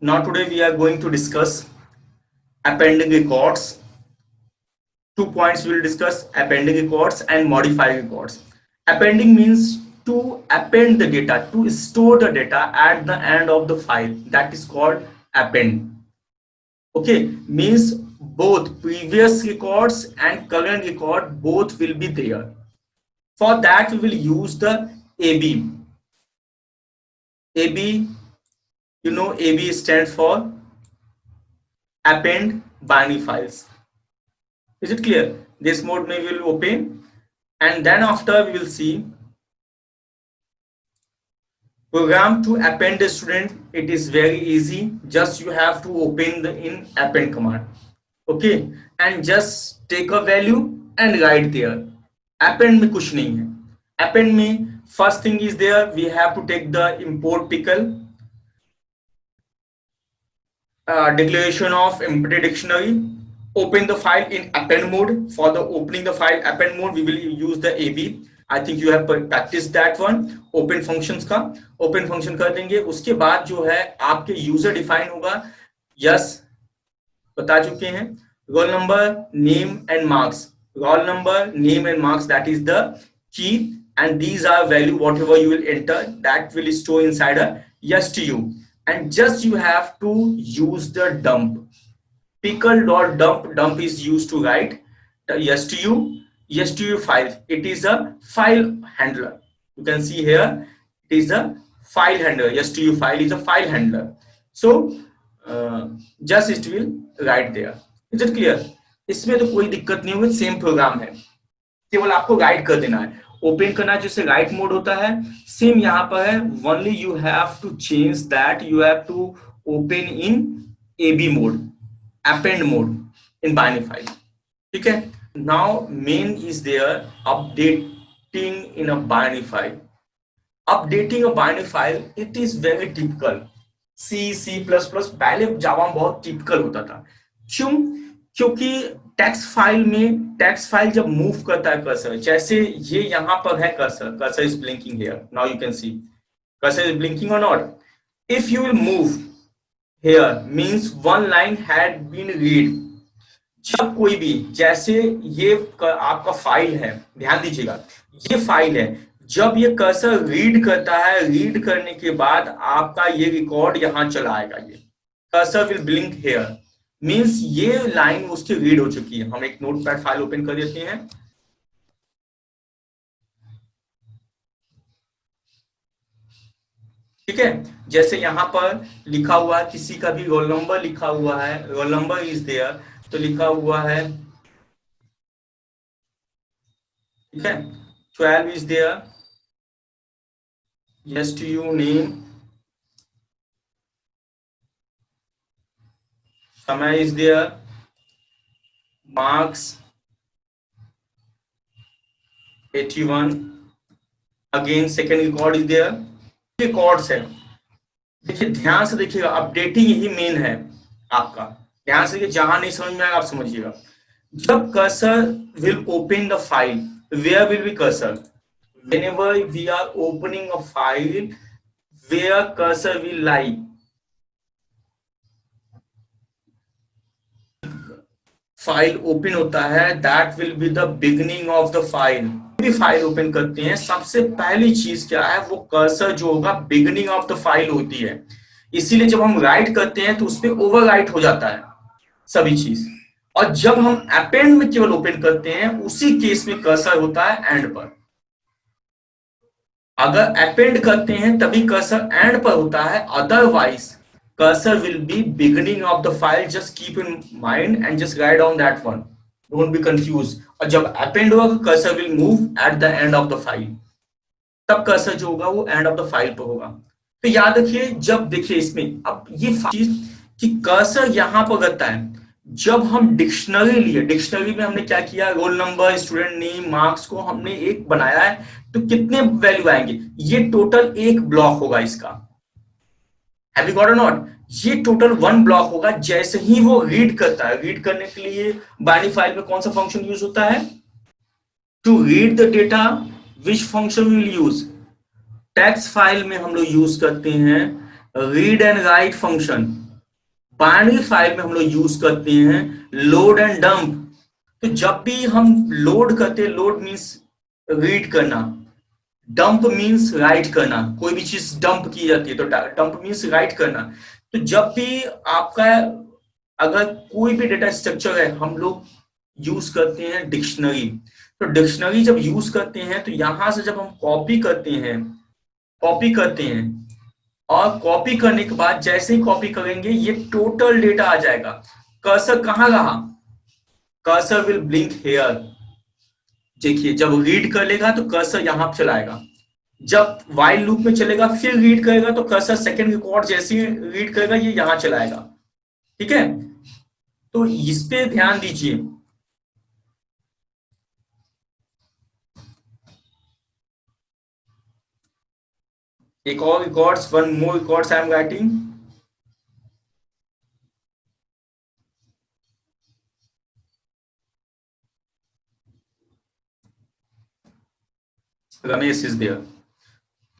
Now today we are going to discuss appending records. 2 points we will discuss: appending records and modifying records. Appending means to append the data, to store the data at the end of the file. That is called append. Okay, means both previous records and current record both will be there. For that we will use the AB. AB, you know, AB stands for append binary files. Is it clear? This mode we will open, and then after we will see program to append a student. It is very easy. Just you have to open the in append command. Okay, and just take a value and write there. Append में कुछ नहीं है. Append में first thing is there. We have to take the import pickle, declaration of empty dictionary. Open the file in append mode. For the opening the file append mode, we will use the AB. I think you have practiced that one. Open functions का open function कर देंगे. उसके बाद जो है आपके user define होगा. Yes, बता चुके हैं. Roll number, name and marks. Roll number, name and marks, that is the key, and these are value whatever you will enter that will store inside a STU. And just you have to use the dump. Pickle.dump, dump is used to write the STU file. It is a file handler. You can see here it is a file handler. STU file is a file handler. So just it will write there. Is it clear? इसमें तो कोई दिक्कत नहीं होगी, same programme है, केवल आपको right कर देना है. ओपन करना जैसे राइट मोड होता है, सेम यहाँ पर है. Only you have to change that. You have to open in AB mode, append mode in binary file. ठीक है. Now main is there, updating in a binary file. Updating a binary file, it is very typical. C++ पहले जावा में बहुत typical होता था. क्यों? क्योंकि text file में, टेक्स्ट फाइल जब मूव करता है कर्सर, जैसे ये यहाँ पर है cursor is blinking here. Now you can see cursor is blinking और not. If you will move here means one line had been read. जब कोई भी, जैसे ये आपका फाइल है, ध्यान दीजिएगा, ये फाइल है, जब ये कर्सर रीड करता है, रीड करने के बाद आपका ये रिकॉर्ड यहां चला आएगा. ये cursor will blink here, means ये लाइन उसकी रीड हो चुकी है. हम एक नोटपैड फाइल ओपन कर देते हैं. ठीक है. जैसे यहाँ पर लिखा हुआ है, किसी का भी रोल नंबर लिखा हुआ है, रोल नंबर इज देयर, तो लिखा हुआ है, ठीक है, 12 इज देयर, STU नेम, समय is there, marks 81, again second record is there. Records है. देखिए ध्यान से देखिएगा, अपडेटिंग यही मेन है आपका. ध्यान से, जहां नहीं समझ में आएगा आप समझिएगा. जब cursor will open the file, where will be cursor? Whenever we are opening a file, where cursor will lie? File open होता है, that will be the beginning of the file. भी फाइल ओपन करते हैं, सबसे पहली चीज क्या है, वो कर्सर जो होगा बिगिनिंग ऑफ द फाइल होती है. इसीलिए जब हम राइट करते हैं तो उसपे ओवरराइट हो जाता है सभी चीज. और जब हम अपेंड में केवल ओपन करते हैं, उसी केस में कर्सर होता है एंड पर. अगर अपेंड करते हैं तभी कर्सर एंड पर होता है, otherwise cursor will be beginning of the file. Just keep in mind and just write down that one, don't be confuse. और जब अपेंड होगा, cursor will move at the end of the file. तब cursor जो होगा वो end of the file पर होगा. तो याद रखिए, जब देखिए इसमें अब ये चीज कि कर्सर यहां पर करता है, जब हम डिक्शनरी लिए, डिक्शनरी में हमने क्या किया, roll number, student name, marks को हमने एक बनाया है, तो कितने वैल्यू आएंगे? ये टोटल एक ब्लॉक होगा इसका. हैव यू गॉट और नॉट? ये टोटल 1 ब्लॉक होगा. जैसे ही वो रीड करता है, रीड करने के लिए बाइनरी फाइल में कौन सा फंक्शन यूज होता है? To read the data, which function will use? Text file में हम लोग यूज करते हैं read and write function. Binary file में हम लोग यूज करते हैं लोड एंड डंप। तो जब भी हम लोड करते हैं, लोड मीन्स रीड करना, डंप मीन्स राइट करना, कोई भी चीज डंप की जाती है तो डंप मीन्स राइट करना। तो जब भी आपका अगर कोई भी डेटा स्ट्रक्चर है, हम लोग यूज करते हैं डिक्शनरी। तो डिक्शनरी जब यूज करते हैं तो यहां से जब हम कॉपी करते हैं और कॉपी करने के बाद जैसे ही कॉपी करेंगे ये टोटल डेटा आ जाएगा। कर्सर कहाँ रहा, कर्सर विल ब्लिंक हेयर। देखिए जब रीड कर लेगा तो कर्सर यहां पर चलाएगा, जब वाइल लूप में चलेगा फिर रीड करेगा तो कर्सर सेकंड रिकॉर्ड जैसे ही रीड करेगा ये यहां चलाएगा। ठीक है, तो इस पे ध्यान दीजिए। एक और records, one more records I am writing. Ramesh is there.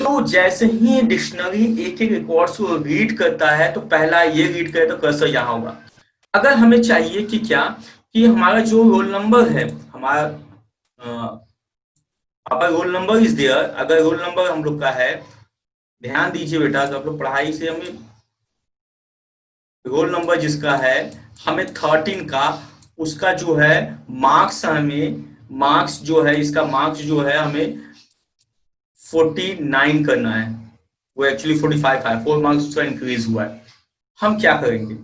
तो जैसे ही डिक्शनरी एक एक रिकॉर्ड्स को रीड करता है तो पहला ये रीड करे तो कर्सर यहां होगा। अगर हमें चाहिए कि क्या, कि हमारा जो रोल नंबर है, हमारा अगर रोल नंबर इज देयर, अगर रोल नंबर हम लोग का है, ध्यान दीजिए बेटा, जब लोग पढ़ाई से हमें रोल नंबर जिसका है हमें 13 का, उसका जो है मार्क्स, हमें मार्क्स जो है, इसका मार्क्स जो है हमें 49 करना है। वो एक्चुअली 45 है, 4 मार्क्स उसका इंक्रीज हुआ है। हम क्या करेंगे,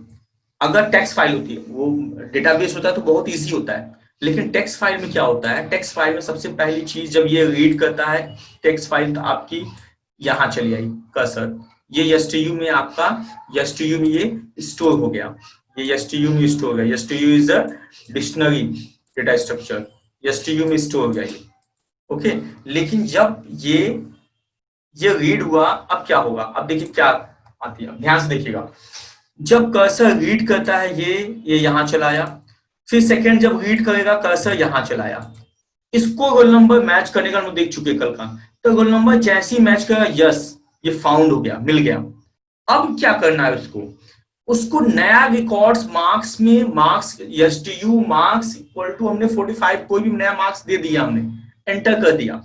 अगर टेक्स्ट फाइल होती है, वो डेटाबेस होता है तो बहुत इजी होता है, लेकिन टेक्स्ट फाइल में क्या होता है, टेक्स्ट फाइल में सबसे पहली चीज जब ये रीड करता है टेक्स्ट फाइल तो आपकी यहां चली आई कर्सर, ये एसटीयू में आपका, एसटीयू में ये स्टोर हो गया, ये एसटीयू में स्टोर हो गया। एसटीयू is a dictionary data structure, एसटीयू में स्टोर हो गया ये। ओके, लेकिन जब ये रीड हुआ अब क्या होगा, अब देखिए क्या आती है, ध्यान से देखिएगा। जब कर्सर रीड करता है ये यहां चलाया, फिर सेकंड जब रीड करेगा कर्सर यहां चलाया। इसको रोल नंबर मैच करने का हम देख चुके कल का। तो रोल नंबर जैसे ही मैच करेगा, यस ये फाउंड हो गया, मिल गया। अब क्या करना है उसको, उसको नया रिकॉर्ड्स मार्क्स में, marks STU marks equal to हमने 45 कोई भी नया मार्क्स दे दिया, हमने एंटर कर दिया।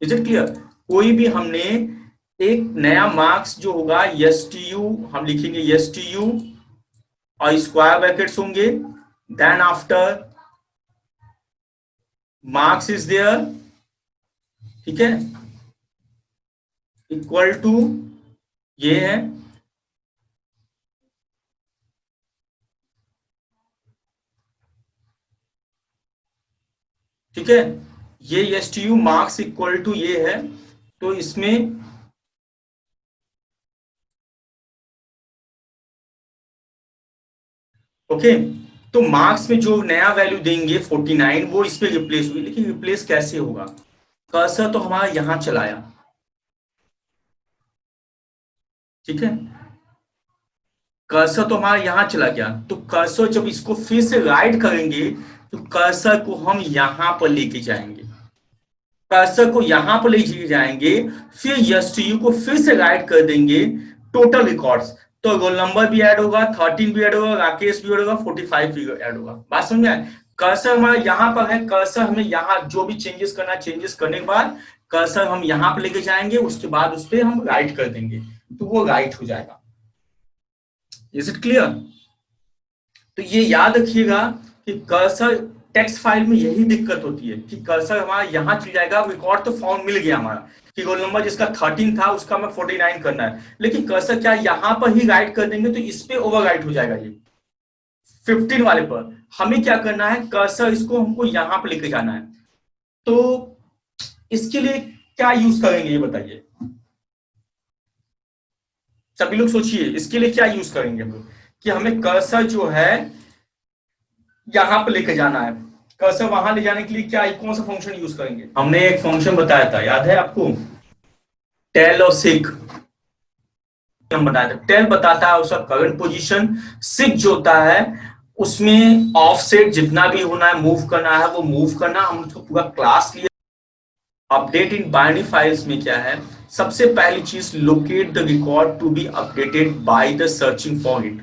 इज इट क्लियर, कोई भी हमने एक नया मार्क्स जो होगा एस टी यू, हम लिखेंगे एस टी यू और स्क्वायर ब्रैकेट्स होंगे, then after marks is there, ठीक है, इक्वल टू ये है, ठीक है, ये S T U marks equal to ये है। तो इसमें ओके, तो मार्क्स में जो नया वैल्यू देंगे 49 वो इस पे रिप्लेस हुई, लेकिन रिप्लेस कैसे होगा, कर्सर तो हमारा यहां चलाया, ठीक है, कर्सर तो हमारा यहां चला गया, तो कर्सर जब इसको फिर से राइट करेंगे तो कर्सर को हम यहां पर लेके जाएंगे, कर्सर को यहां पर लेके जाएंगे, फिर एसटीयू को फिर से राइट कर देंगे टोटल रिकॉर्ड्स। तो रोल नंबर भी ऐड होगा, 13 भी ऐड होगा, राकेश भी ऐड होगा, 45 भी ऐड होगा। बात समझ में आए, कर्सर हमारा यहाँ पर है, कर्सर हमें यहाँ जो भी चेंजेस करना, चेंजेस करने के बाद कर्सर हम यहाँ पर लेके जाएंगे, उसके बाद उस पर हम राइट कर देंगे तो वो राइट हो जाएगा। इज इट क्लियर, तो ये याद रखिएगा कि कर्सर टेक्स्ट फाइल में यही दिक्कत होती है कि कर्सर हमारा यहां चल जाएगा, रिकॉर्ड तो फाउंड मिल गया हमारा कि रोल नंबर जिसका 13 था उसका हमें 49 करना है, लेकिन कर्सर क्या यहां पर ही राइट कर देंगे तो इस पे ओवर राइट हो जाएगा, ये 15 वाले पर हमें क्या करना है, कर्सर इसको हमको यहां पर लेके जाना है। तो इसके लिए क्या यूज करेंगे ये बताइए, सभी लोग सोचिए इसके लिए क्या यूज करेंगे हम लोग, कि हमें कर्सर जो है यहां पर लेके जाना है, कर्सर वहां ले जाने के लिए क्या, कौन सा फंक्शन यूज करेंगे, हमने एक फंक्शन बताया था याद है आपको, टेल और सिक, हम बताया था, टेल बताता है उसका करंट पोजीशन, सिक जो होता है उसमें ऑफसेट जितना भी होना है, मूव करना है वो मूव करना, हम उसको पूरा क्लास लिया। अपडेट इन बाइनरी फाइल्स में क्या है सबसे पहली चीज, locate the record to be updated by the searching for it.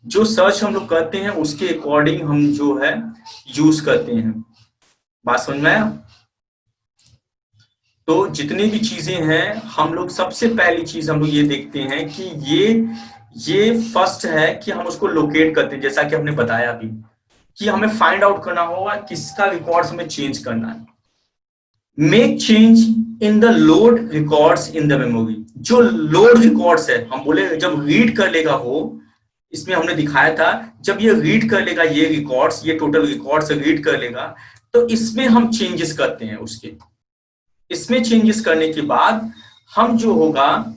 जो सर्च हम लोग करते हैं उसके अकॉर्डिंग हम जो है यूज करते हैं। बात समझ में आया? तो जितनी भी चीजें हैं हम लोग सबसे पहली चीज हम लोग ये देखते हैं कि ये फर्स्ट है कि हम उसको लोकेट करते हैं, जैसा कि हमने बताया अभी कि हमें फाइंड आउट करना होगा किसका रिकॉर्ड्स हमें चेंज करना है। Make change in the load records in the memory. जो लोड रिकॉर्ड्स है, हम बोले जब रीड कर लेगा वो, इसमें हमने दिखाया था जब ये रीड कर लेगा ये रिकॉर्ड्स, ये टोटल रिकॉर्ड्स रीड कर लेगा, तो इसमें हम चेंजेस करते हैं उसके। इसमें चेंजेस करने के बाद हम जो होगा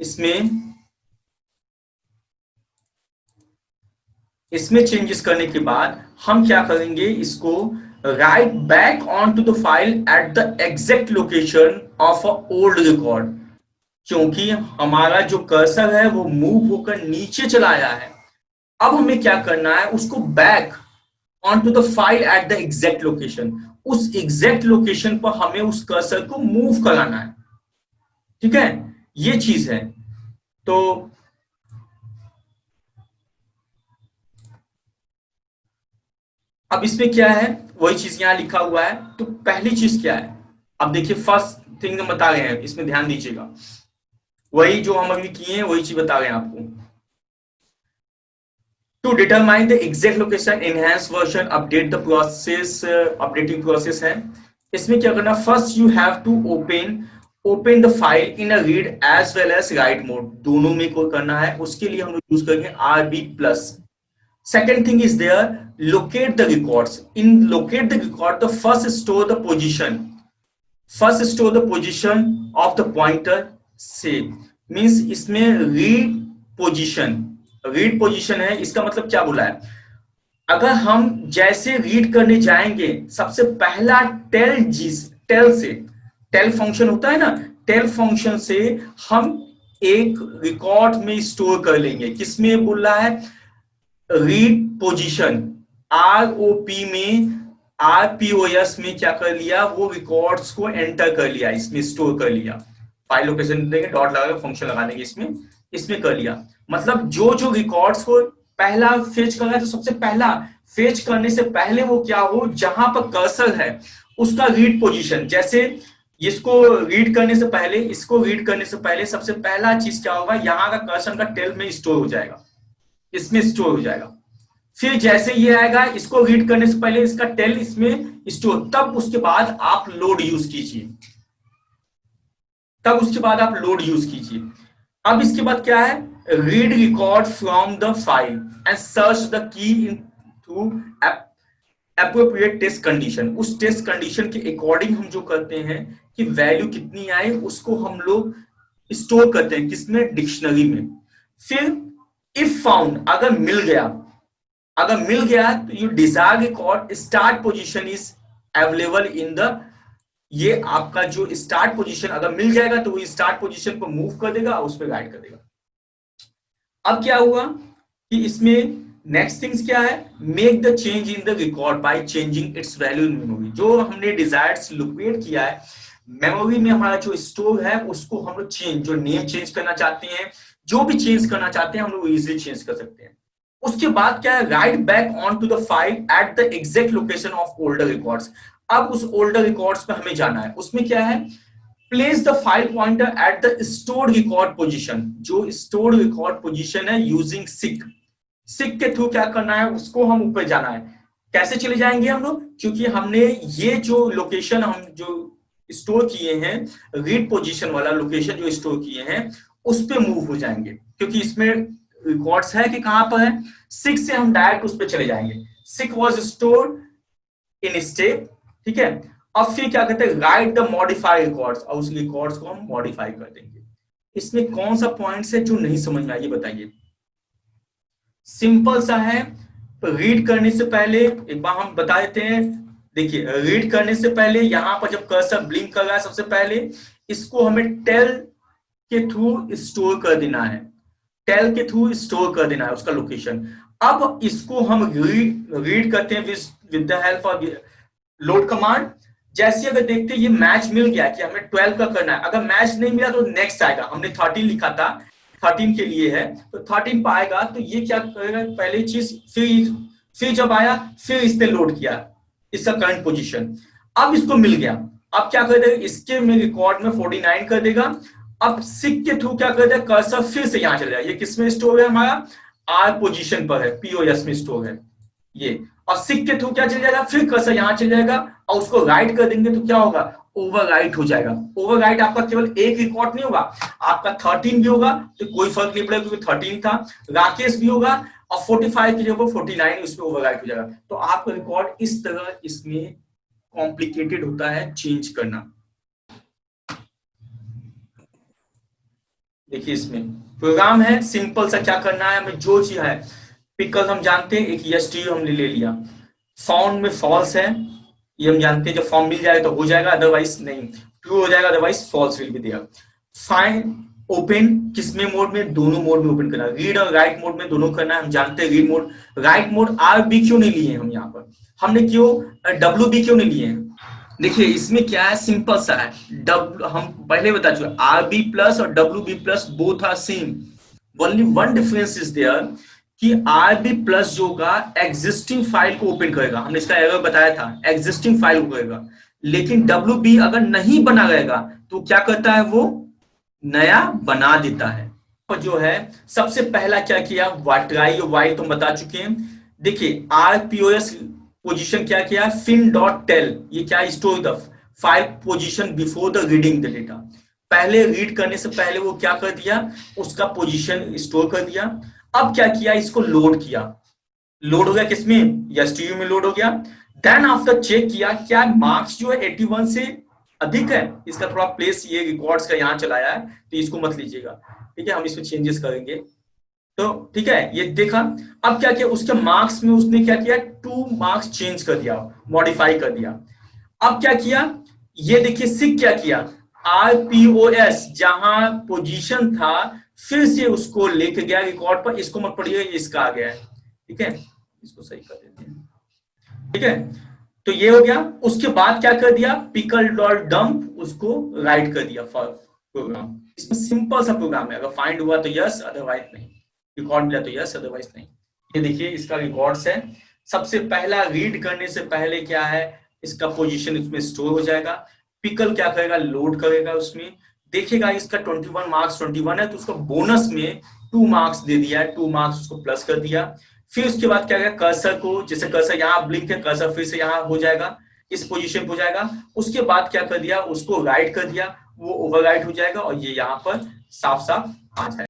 इसमें चेंजेस करने के बाद हम क्या करेंगे, इसको write back on to the file at the exact location of a old record. क्योंकि हमारा जो कर्सर है वो मूव होकर नीचे चला आया है, अब हमें क्या करना है, उसको back on to the file at the exact location, उस एग्जैक्ट लोकेशन पर हमें उस कर्सर को मूव कराना है। ठीक है, ये चीज है। तो अब इसमें क्या है, वही चीज यहां लिखा हुआ है। तो पहली चीज क्या है, अब देखिए फर्स्ट थिंग हम बता रहे हैं, इसमें ध्यान दीजिएगा, वही जो हम अभी किए हैं वही चीज बता रहे हैं आपको। To determine the exact location, enhance version, update the process, updating process है। इसमें क्या करना, first you have to open the file in a read as well as write mode, दोनों में को करना है। उसके लिए हम लोग यूज करेंगे RB+। Second thing is there, locate the records. In locate the record, the first store the position. First store the position of the pointer. Say means इसमें read position है। इसका मतलब क्या बोला है, अगर हम जैसे रीड करने जाएंगे सबसे पहला टेल फंक्शन होता है ना, टेल फंक्शन से हम एक रिकॉर्ड में स्टोर कर लेंगे। किसमें बोल रहा है, रीड पोजीशन, ROP में, RPOS में क्या कर लिया, वो रिकॉर्ड्स को एंटर कर लिया, इसमें स्टोर कर लिया। फाइल लोकेशन देंगे, डॉट लगा फंक्शन लगा देंगे, इसमें कर लिया। मतलब जो रिकॉर्ड्स को पहला फेच कर रहा है, तो सबसे पहला फेच करने से पहले वो क्या हो, जहां पर कर्सर है उसका रीड पोजीशन, जैसे इसको रीड करने से पहले, इसको रीड करने से पहले सबसे पहला चीज क्या होगा, यहाँ का कर्सर का टेल में स्टोर हो जाएगा, इसमें स्टोर हो जाएगा। फिर जैसे ये आएगा, इसको रीड करने से पहले इसका टेल इसमें स्टोर, तब उसके बाद आप लोड यूज कीजिए, अब इसके बाद क्या है, read record from the file and search the key in through appropriate test condition. उस टेस्ट कंडीशन के अकॉर्डिंग हम जो करते हैं कि वैल्यू कितनी आए उसको हम लोग स्टोर करते हैं, किसमें, डिक्शनरी में। फिर इफ फाउंड, अगर मिल गया तो you desire record start position is available in the, ये आपका जो स्टार्ट पोजीशन अगर मिल जाएगा तो वो स्टार्ट पोजीशन को मूव कर देगा, उस पर गाइड कर देगा। अब क्या हुआ कि इसमें नेक्स्ट थिंग्स क्या है, make the change in the record by changing it's value in memory. जो हमने डिजायर्ड लोकेट किया है मेमोरी में, हमारा जो स्टोर है उसको हम लोग चेंज, जो नेम चेंज करना चाहते हैं, जो भी चेंज करना चाहते हैं हम लोग इजीली चेंज कर सकते हैं। उसके बाद क्या है, write back on to the file at the exact location of older records. अब उस ओल्डर रिकॉर्ड्स पे हमें जाना है, उसमें क्या है, place the file pointer at the stored record position. जो स्टोर्ड रिकॉर्ड पोजीशन है यूजिंग सिक के थ्रू क्या करना है, उसको हम ऊपर जाना है। कैसे चले जाएंगे हम लोग, क्योंकि हमने ये जो लोकेशन हम जो स्टोर किए हैं, रीड पोजीशन वाला लोकेशन जो स्टोर किए हैं उस पे मूव हो जाएंगे, क्योंकि इसमें रिकॉर्ड्स है कि कहां पर है, 6 से हम डायरेक्ट उस पे चले जाएंगे। 6 वाज स्टोर्ड इन स्टेप, ठीक है। अब फिर क्या करते हैं, राइट द मॉडिफाई रिकॉर्ड्स, और उस रिकॉर्ड्स को हम मॉडिफाई कर देंगे। इसमें कौन सा पॉइंट्स है जो नहीं समझ में आइए बताइए। सिंपल सा है, रीड करने से पहले एक बार हम बता देते हैं। देखिए, रीड करने से पहले यहां पर जब कर्सर ब्लिंक कर रहा है, सबसे पहले इसको हमें टेल के थ्रू स्टोर कर देना है, टेल के थ्रू स्टोर कर देना है उसका लोकेशन। अब इसको हम रीड करते हैं with the help of load command. जैसे अगर देखते ये मैच मिल गया कि हमें 12 का करना है, अगर मैच नहीं मिला तो नेक्स्ट आएगा, हमने 13 लिखा था 13 के लिए है तो 13 पाएगा, तो ये क्या करेगा पहली चीज, फिर जब आया फिर इसने लोड किया इसका करंट पोजीशन, अब इसको मिल गया, अब क्या कर देगा इसके में रिकॉर्ड में 49 कर देगा। अब सिक के थ्रू क्या कर देगा कर्सर फिर से यहां चले जाएगा, ये किस में स्टोर है हमारा आर पोजीशन पर है, पीओएस में स्टोर है ये, और सिक के थ्रू क्या चल जाएगा फिर कर्सर यहां चल जाएगा और उसको राइट कर देंगे तो क्या होगा ओवरराइट हो जाएगा। ओवरराइट आपका केवल एक रिकॉर्ड नहीं होगा, आपका 13 भी होगा तो कोई फर्क नहीं पड़ेगा क्योंकि 13 था, राकेश भी होगा और 45 की जगह 49 उसमें ओवरराइट हो जाएगा। तो आपका रिकॉर्ड इस तरह इसमें कॉम्प्लिकेटेड होता है चेंज करना। देखिए इसमें प्रोग्राम है सिंपल सा, क्या करना है हमें जो चीज है, पिकल हम जानते हैं एक एसटीयू हमने ले लिया, फाउंड में फॉल्स है ये हम जानते हैं, जब फॉर्म मिल जाएगा तो हो जाएगा अदरवाइज नहीं, ट्रू हो जाएगा otherwise false will be there. Find open किसमें मोड में, दोनों मोड में ओपन करना, रीड और राइट मोड में दोनों करना है, हम जानते हैं read mode write mode R B क्यों नहीं लिए हम यहाँ पर, हमने क्यों डब्ल्यू बी क्यों नहीं लिए हैं। देखिए इसमें क्या है सिंपल सा है, हम पहले बता चुके आर बी प्लस और W B plus both are same, only one difference is there कि आर बी प्लस जो होगा एग्जिस्टिंग फाइल को ओपन करेगा, हमने इसका एरर बताया था एग्जिस्टिंग फाइल को करेगा, लेकिन डब्ल्यू बी अगर नहीं बना रहेगा तो क्या करता है वो नया बना देता है। तो जो है सबसे पहला क्या किया ट्राई और वाइल तो बता चुके हैं। देखिए आरपीओएस पोजीशन क्या किया फिन डॉट टेल, ये क्या store the file position before the reading the data, पहले रीड करने से पहले वो क्या कर दिया उसका पोजीशन स्टोर कर दिया। अब क्या किया इसको लोड किया, लोड हो गया किसमें एसटीयू में लोड हो गया। देन आफ्टर चेक किया क्या मार्क्स जो है 81 से अधिक है, इसका थोड़ा प्लेस ये रिकॉर्ड्स का यहाँ चलाया है तो इसको मत लीजिएगा, ठीक है हम इसमें चेंजेस करेंगे। तो ठीक है ये देखा, अब क्या किया उसके मार्क्स में उसने क्या किया 2 मार्क्स चेंज कर दिया, मॉडिफाई कर दिया। अब क्या किया ये देखिए सिक क्या किया आरपीओएस जहां पोजीशन था फिर से उसको लेके गया रिकॉर्ड पर, इसको मत पढ़िए इसका आ गया है, ठीक है इसको सही कर देते हैं, ठीक है तो ये हो गया। उसके बाद क्या कर दिया पिकल डॉट डंप उसको राइट कर दिया फॉर प्रोग्राम, इसमें सिंपल सा प्रोग्राम है, अगर फाइंड हुआ तो यस अदरवाइज नहीं, रिकॉर्ड मिला तो यस अदरवाइज नहीं। ये देखिए इसका रिकॉर्ड्स है, सबसे पहला रीड करने से पहले क्या है इसका पोजीशन इसमें स्टोर हो जाएगा, पिकल क्या करेगा लोड करेगा उसमें, देखेगा इसका 21 मार्क्स 21 है तो उसका बोनस में 2 मार्क्स दे दिया है, 2 मार्क्स उसको प्लस कर दिया। फिर उसके बाद क्या करेगा कर्सर को, जैसे कर्सर यहाँ ब्लिंक है कर्सर फिर से यहाँ हो जाएगा इस पोजीशन पे हो जाएगा, उसके बाद क्या कर दिया उसको राइट कर दिया वो ओवरराइट हो जाएगा और ये यहाँ पर साफ साफ आ जाएगा।